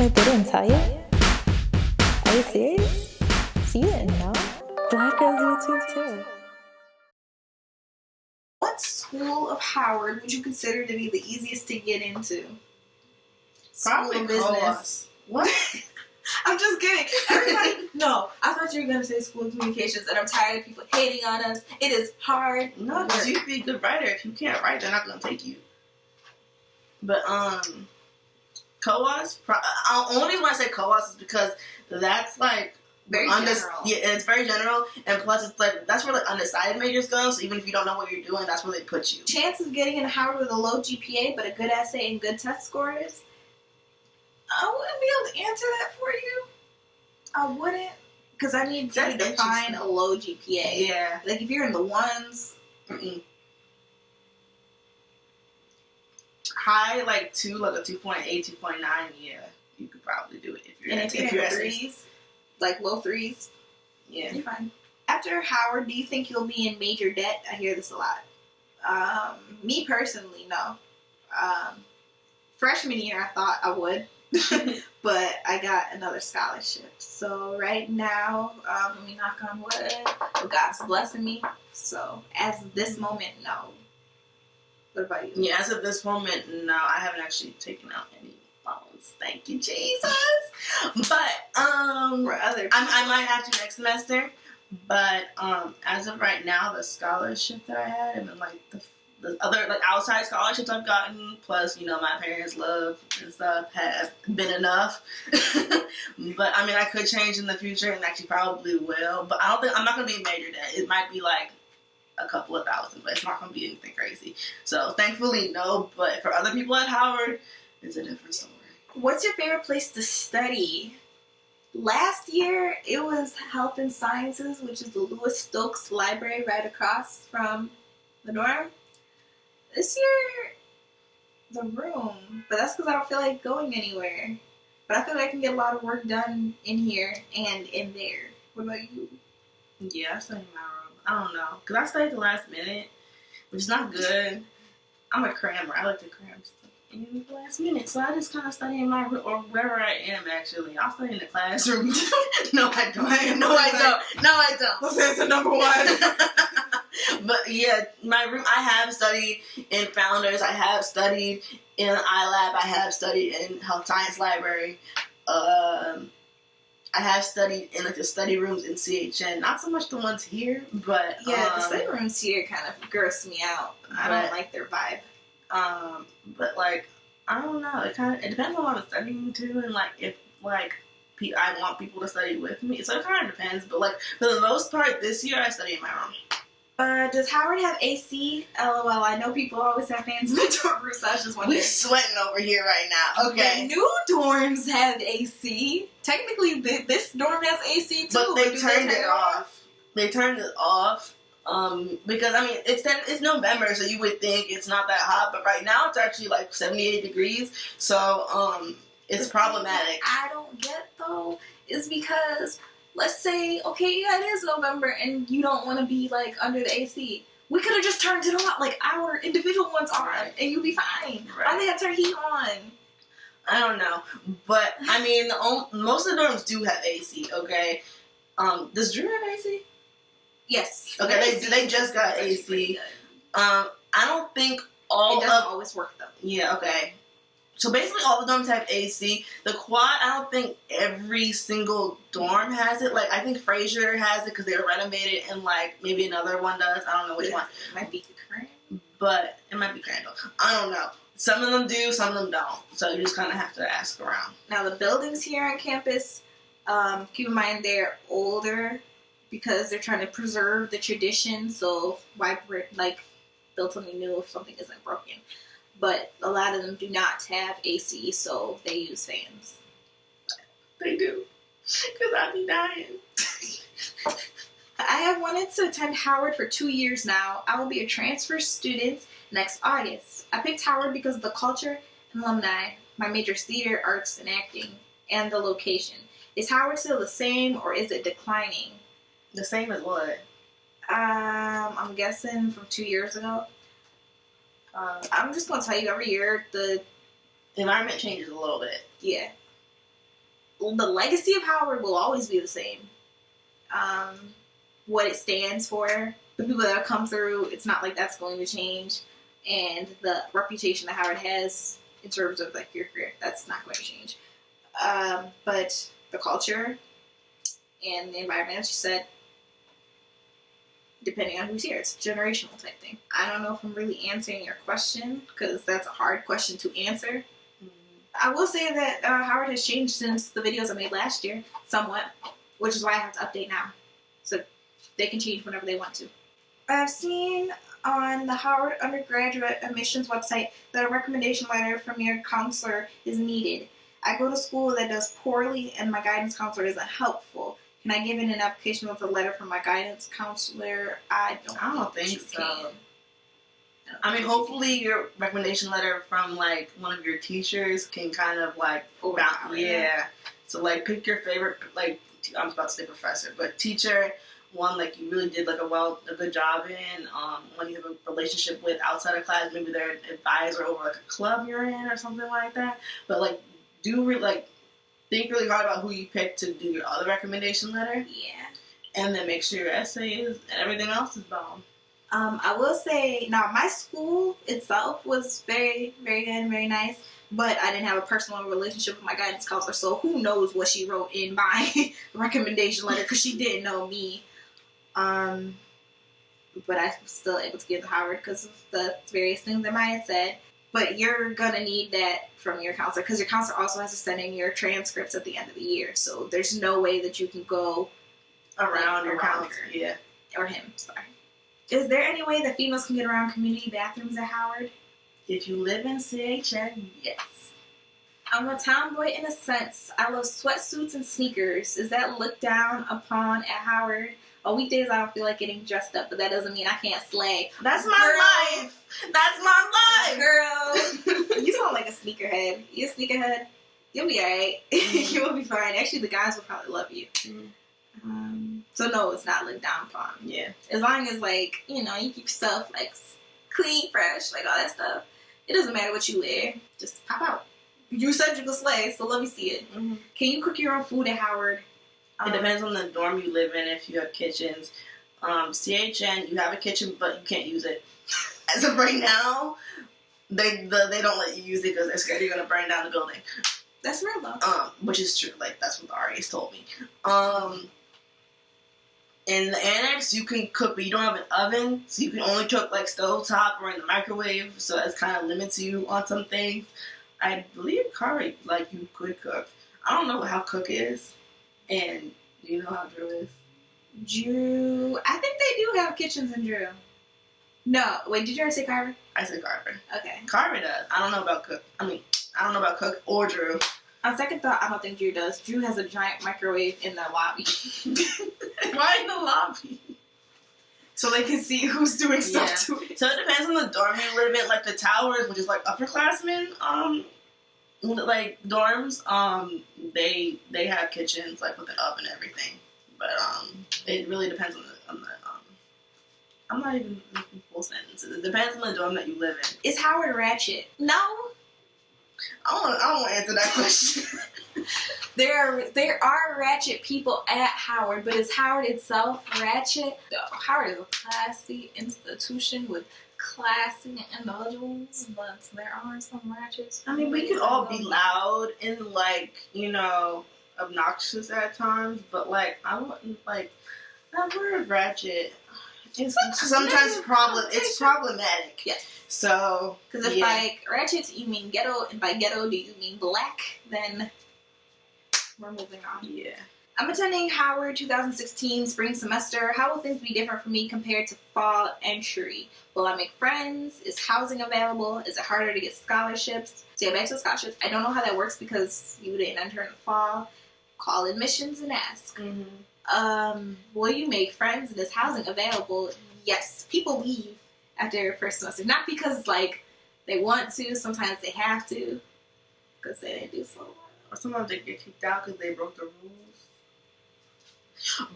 Wait, they didn't tell you? Are you serious? So you didn't know? Black Girls YouTube too. What school of Howard would you consider to be the easiest to get into? Probably business. What? I'm just kidding. Everybody, no. I thought you were gonna say school of communications, and I'm tired of people hating on us. It is hard. No, because you could be a good writer. If you can't write, they're not gonna take you. But coas. Only reason why I say coas is because that's like very general. Yeah, and it's very general, and plus it's like that's where like undecided majors go. So even if you don't know what you're doing, that's where they put you. Chance of getting into Howard with a low GPA, but a good essay and good test scores. I wouldn't be able to answer that for you. I wouldn't, because I need to define a low GPA. Yeah, like if you're in the ones, high like 2, like a 2.8, 2.9. Yeah, you could probably do it if you're in threes, like low threes. Yeah, you're fine. After Howard, do you think you'll be in major debt? I hear this a lot. Me personally, no. Freshman year, I thought I would. But I got another scholarship. So right now, let me knock on wood. God's blessing me. So as of this moment, no. What about you? Yeah, as of this moment, no. I haven't actually taken out any loans. Thank you, Jesus. But for other people. I might have to next semester. But as of right now, the scholarship that I had, and then like the other like outside scholarships I've gotten, plus my parents' love and stuff have been enough. But I mean, I could change in the future, and actually probably will. But I'm not gonna be in major debt. It might be like a couple of thousand, but it's not gonna be anything crazy. So thankfully, no. But for other people at Howard, it's a different story. What's your favorite place to study? Last year, it was Health and Sciences, which is the Lewis Stokes Library right across from the dorm. This year, the room. But that's because I don't feel like going anywhere. But I feel like I can get a lot of work done in here and in there. What about you? Yeah, I study in my room. I don't know. Because I studied the last minute, which is not good. I'm a crammer. I like to cram stuff in the last minute. So I just kind of study in my room, or wherever I am, actually. I'll study in the classroom. No, I don't. No, I don't. Well, that's the number one. But yeah, my room, I have studied in Founders. I have studied in iLab. I have studied in Health Science Library. I have studied in like the study rooms in CHN. Not so much the ones here, but yeah, the study rooms here kind of gross me out. I don't like their vibe. But like I don't know. It depends on what I'm studying too, and like if like I want people to study with me. So it kind of depends. But like for the most part, this year I study in my room. Does Howard have AC? LOL. I know people always have fans in the dorm room, so I was just wondering. We sweating over here right now. Okay. The new dorms have AC. Technically, this dorm has AC too. But they turned it off. They turned it off. Because I mean, it's November, so you would think it's not that hot, but right now it's actually like 78 degrees. So it's problematic. I don't get though is because. Let's say, okay, yeah, it is November, and you don't want to be, like, under the AC. We could have just turned it on, like, our individual ones on, and you'd be fine. Right. Why do they have to turn heat on? I don't know. But, I mean, most of the dorms do have AC, okay? Does Drew have AC? Yes. Okay, they just got AC. I don't think all It doesn't always work, though. Yeah, okay. So basically all the dorms have AC. The quad, I don't think every single dorm has it. Like, I think Fraser has it because they were renovated, and, like, maybe another one does. I don't know which one. It might be Crandall. But it might be Crandall. I don't know. Some of them do, some of them don't. So you just kind of have to ask around. Now, the buildings here on campus, keep in mind they're older because they're trying to preserve the tradition. So why, like, build something new if something isn't broken? But a lot of them do not have AC, so they use fans. They do. Because I'd be dying. I have wanted to attend Howard for 2 years now. I will be a transfer student next August. I picked Howard because of the culture and alumni, my major is theater, arts, and acting, and the location. Is Howard still the same, or is it declining? The same as what? I'm guessing from 2 years ago. I'm just going to tell you, every year, the environment changes a little bit. Yeah. the legacy of Howard will always be the same. What it stands for, the people that have come through, it's not like that's going to change. And the reputation that Howard has in terms of like your career, that's not going to change. But the culture and the environment, as you said, depending on who's here, it's a generational type thing. I don't know if I'm really answering your question, because that's a hard question to answer. I will say that Howard has changed since the videos I made last year, somewhat, which is why I have to update now. So they can change whenever they want to. I've seen on the Howard undergraduate admissions website that a recommendation letter from your counselor is needed. I go to school that does poorly and my guidance counselor isn't helpful. Can I give in an application with a letter from my guidance counselor? I don't think so. I mean, hopefully your recommendation letter from, like, one of your teachers can kind of, like, yeah. So, like, pick your favorite, like, I was about to say professor, but teacher, one, like, you really did, like, a good job in, when you have a relationship with outside of class, maybe they're an advisor over, like, a club you're in or something like that. But, like, think really hard about who you pick to do your other recommendation letter. Yeah. And then make sure your essay and everything else is bomb. I will say, now my school itself was very, very good and very nice, but I didn't have a personal relationship with my guidance counselor, so who knows what she wrote in my recommendation letter, because she didn't know me. But I was still able to get to Howard because of the various things that Maya said. But you're going to need that from your counselor, because your counselor also has to send in your transcripts at the end of the year, so there's no way that you can go around your counselor. Her. Yeah. Or him, sorry. Is there any way that females can get around community bathrooms at Howard? If you live in CHN, yes. I'm a tomboy in a sense. I love sweatsuits and sneakers. Is that looked down upon at Howard? On weekdays, I don't feel like getting dressed up, but that doesn't mean I can't slay. That's my life! That's my life! Girl! You sound like a sneakerhead. You a sneakerhead? You'll be alright. You will be fine. Actually, the guys will probably love you. So no, it's not looked down upon. Yeah. As long as, like, you know, you keep stuff, like, clean, fresh, like, all that stuff. It doesn't matter what you wear. Just pop out. You said you could slay, so let me see it. Mm-hmm. Can you cook your own food at Howard? It depends on the dorm you live in, if you have kitchens. CHN, you have a kitchen, but you can't use it. As of right now, they don't let you use it because they're scared you're going to burn down the building. That's real, though. Which is true. Like, that's what the RAs told me. In the annex, you can cook, but you don't have an oven, so you can only cook, like, stovetop or in the microwave, so that kind of limits you on some things. I believe Kari, like, you could cook. I don't know how Cook is, and do you know how Drew is? Drew, I think they do have kitchens in Drew. No, wait, did you ever say Carver? I said Carver. Okay. Carver does. I don't know about Cook. I don't know about Cook or Drew. On second thought, I don't think Drew does. Drew has a giant microwave in their lobby. Why in the lobby? So they can see who's doing stuff to it. So it depends on the dorm you live in. Like the towers, which is like upperclassmen, like dorms, they have kitchens like with an oven and everything. But it really depends on the I'm not even making full sentences. It depends on the dorm that you live in. Is Howard ratchet? No. I don't want to answer that question. There are ratchet people at Howard, but is Howard itself ratchet? No, Howard is a classy institution with classy individuals, but there are some ratchets. I mean, we could all be loud and, like, you know, obnoxious at times, but, like, I wouldn't, like, that word ratchet, it's sometimes it's problematic. Yes. So, because if like ratchet you mean ghetto, and by ghetto do you mean black, then we're moving on. Yeah. I'm attending Howard 2016 spring semester. How will things be different for me compared to fall entry? Will I make friends? Is housing available? Is it harder to get scholarships? So yeah, back to the scholarships. I don't know how that works because you didn't enter in the fall. Call admissions and ask. Mm-hmm. Will you make friends and is housing available? Yes. People leave after first semester. Not because, like, they want to. Sometimes they have to. Because they didn't do so well. Or sometimes they get kicked out because they broke the rules.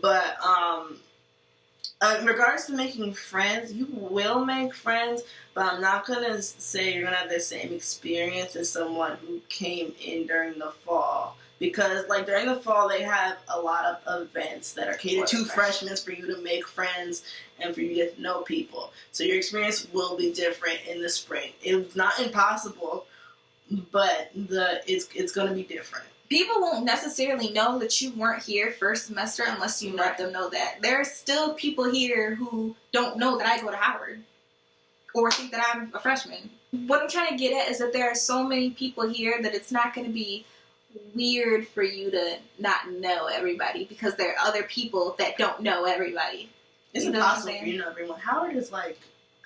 But, in regards to making friends, you will make friends, but I'm not going to say you're going to have the same experience as someone who came in during the fall. Because, like, during the fall, they have a lot of events that are catered to freshmen for you to make friends and for you to get to know people. So your experience will be different in the spring. It's not impossible, but it's going to be different. People won't necessarily know that you weren't here first semester unless you let them know that. There's still people here who don't know that I go to Howard or think that I'm a freshman. What I'm trying to get at is that there are so many people here that it's not going to be weird for you to not know everybody because there are other people that don't know everybody. It's impossible for you to know everyone. Howard is like,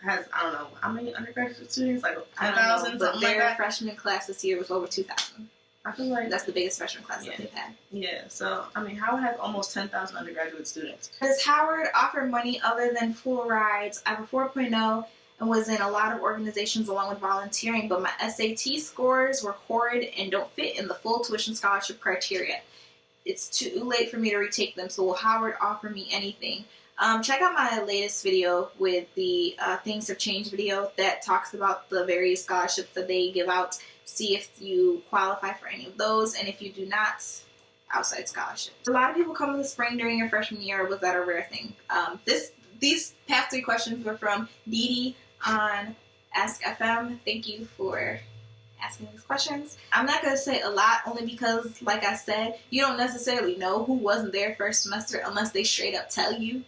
has, I don't know, how many undergraduate students? Like 10,000, something like that? Their freshman class this year was over 2,000. I feel like that's the biggest freshman class that they've had. Yeah, so, I mean, Howard has almost 10,000 undergraduate students. Does Howard offer money other than full rides? I have a 4.0 and was in a lot of organizations along with volunteering, but my SAT scores were horrid and don't fit in the full tuition scholarship criteria. It's too late for me to retake them, so will Howard offer me anything? Check out my latest video with the Things Have Changed video that talks about the various scholarships that they give out. See if you qualify for any of those, and if you do not, outside scholarships. A lot of people come in the spring during your freshman year. Was that a rare thing? These past 3 questions were from Dee Dee on Ask FM. Thank you for asking these questions. I'm not going to say a lot only because, like I said, you don't necessarily know who wasn't there first semester unless they straight up tell you.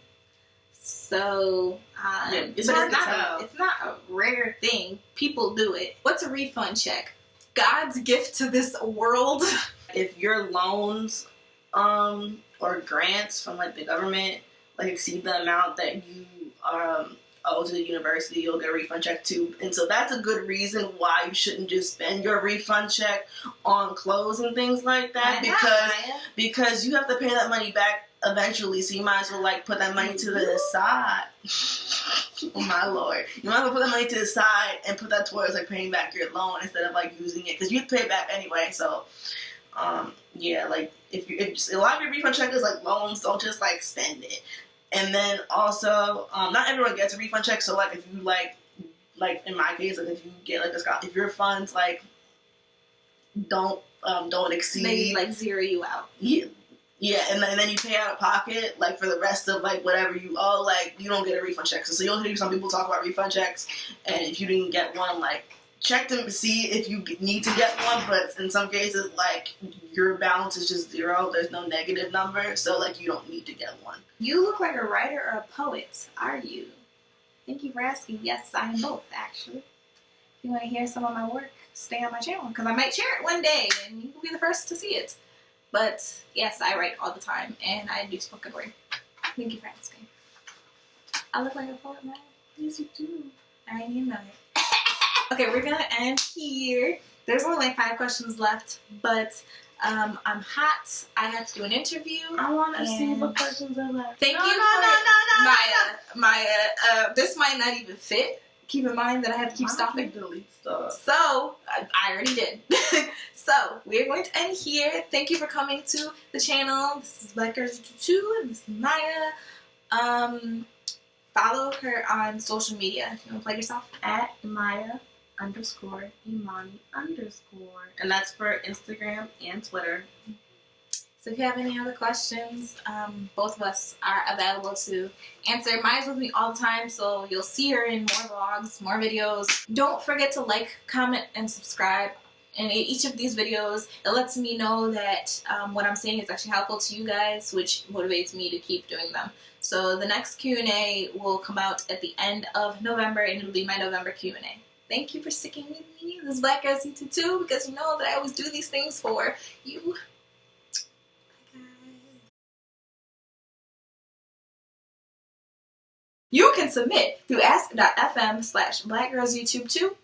So, it's not a rare thing. People do it. What's a refund check? God's gift to this world. If your loans or grants from like the government like exceed the amount that you owe to the university, you'll get a refund check too. And so that's a good reason why you shouldn't just spend your refund check on clothes and things like that, because you have to pay that money back eventually, so you might as well like put that money to the side. Oh my lord. You might as well put that money to the side and put that towards like paying back your loan instead of like using it, because you have to pay it back anyway. So yeah, like if a lot of your refund check is like loans, don't just like spend it. And then also not everyone gets a refund check, so like if you like in my case, like if you get like if your funds like don't exceed, they like zero you out. Yeah, and then you pay out of pocket, like, for the rest of, like, whatever you owe, like, you don't get a refund check. So you'll hear some people talk about refund checks, and if you didn't get one, like, check to see if you need to get one, but in some cases, like, your balance is just 0. There's no negative number, so, like, you don't need to get one. You look like a writer or a poet, are you? Thank you for asking. Yes, I am both, actually. If you want to hear some of my work, stay on my channel, because I might share it one day, and you will be the first to see it. But, yes, I write all the time, and I do spoken word. Thank you for asking. I look like a poet, man. Yes, you do. I didn't even know it. Okay, we're going to end here. There's only like 5 questions left, but I'm hot. I had to do an interview. I want to see what questions are left. Thank you for Maya. This might not even fit. Keep in mind that I have to keep stopping. Delete stuff. So, I already did. So, we're going to end here. Thank you for coming to the channel. This is BlackGirls2, and this is Maya. Follow her on social media. You want to plug yourself? At Maya_Imani_. And that's for Instagram and Twitter. So if you have any other questions, both of us are available to answer. Maya's with me all the time, so you'll see her in more vlogs, more videos. Don't forget to like, comment, and subscribe. And in each of these videos, it lets me know that what I'm saying is actually helpful to you guys, which motivates me to keep doing them. So the next Q&A will come out at the end of November, and it'll be my November Q&A. Thank you for sticking with me. This is BlackGirls2, because you know that I always do these things for you. You can submit through ask.fm/BlackGirlsYouTube2